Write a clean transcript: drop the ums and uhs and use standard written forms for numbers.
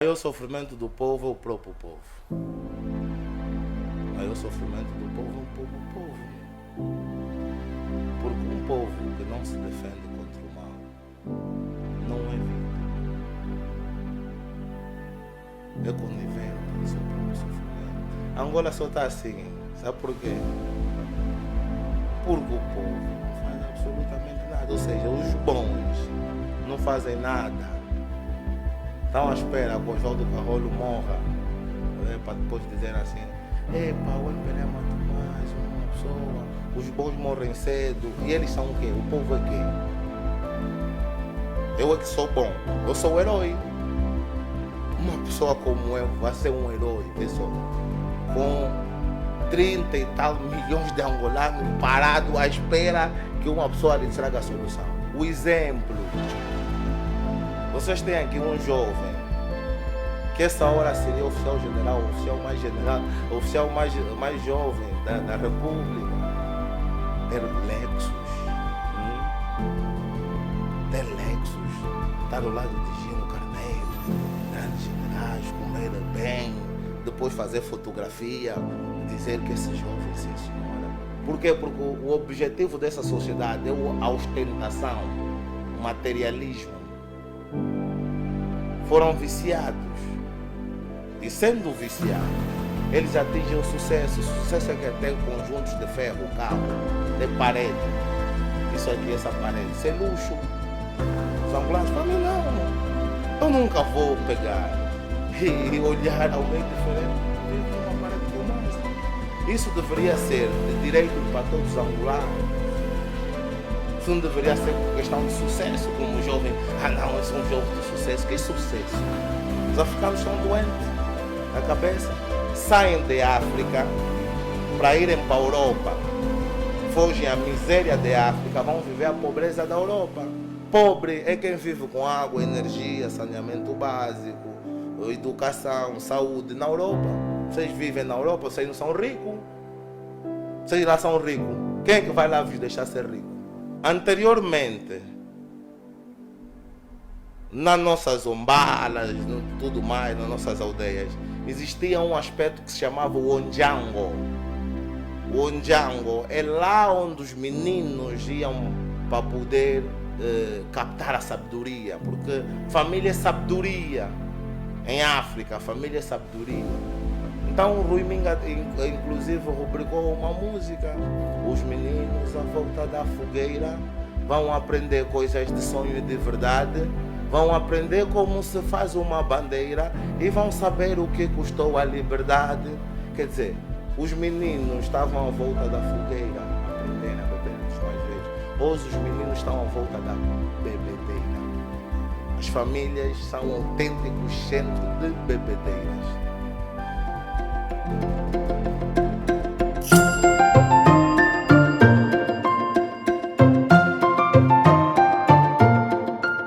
maior sofrimento do povo é o próprio povo. O maior sofrimento do povo é o próprio povo. Porque um povo que não se defende contra o mal não é vida. É conivente com o seu próprio sofrimento. A Angola só está assim. Sabe por quê? Porque o povo não faz absolutamente nada. Ou seja, os bons não fazem nada. Estão à espera que o Oswaldo Carrolho morra, né, para depois dizer assim: epa, o MPLA matou mais uma pessoa, os bons morrem cedo. E eles são o quê? O povo é quê? Eu é que sou bom, eu sou o herói. Uma pessoa como eu vai ser um herói, pessoal, com 30 e tal milhões de angolanos parados à espera que uma pessoa lhe traga a solução. O exemplo. Vocês têm aqui um jovem que essa hora seria oficial general, oficial mais jovem da República. Ter Lexus, estar ao lado de Gino Carneiro, grandes generais, comer bem, depois fazer fotografia, dizer que esse jovem, sim senhora. Por quê? Porque o objetivo dessa sociedade é a ostentação, o materialismo. Foram viciados. E sendo viciados, eles atingem o sucesso. O sucesso é que tem conjuntos de ferro, carro, de parede. Isso aqui, essa parede. Isso é luxo. Os angolanos falam: não, eu nunca vou pegar e olhar alguém diferente e uma parede como essa. Isso deveria ser de direito para todos os angolanos. Isso não deveria ser questão de sucesso, como o jovem: ah não, eu sou um jovem de sucesso. Que sucesso? Os africanos estão doentes na cabeça. Saem de África para irem para a Europa. Fogem à miséria de África, vão viver a pobreza da Europa. Pobre é quem vive com água, energia, saneamento básico, educação, saúde na Europa. Vocês vivem na Europa, vocês não são ricos. Vocês lá são ricos. Quem é que vai lá vos deixar ser rico? Anteriormente, nas nossas ombalas, tudo mais, nas nossas aldeias, existia um aspecto que se chamava o Ondjango. O Ondjango é lá onde os meninos iam para poder captar a sabedoria, porque família é sabedoria. Em África, a família é sabedoria. Então o Rui Minga, inclusive, rubricou uma música. Os meninos à volta da fogueira vão aprender coisas de sonho e de verdade, vão aprender como se faz uma bandeira e vão saber o que custou a liberdade. Quer dizer, os meninos estavam à volta da fogueira, aprendendo a beber dos mais velhos. Hoje os meninos estão à volta da bebedeira. As famílias são autênticos centros de bebedeiras.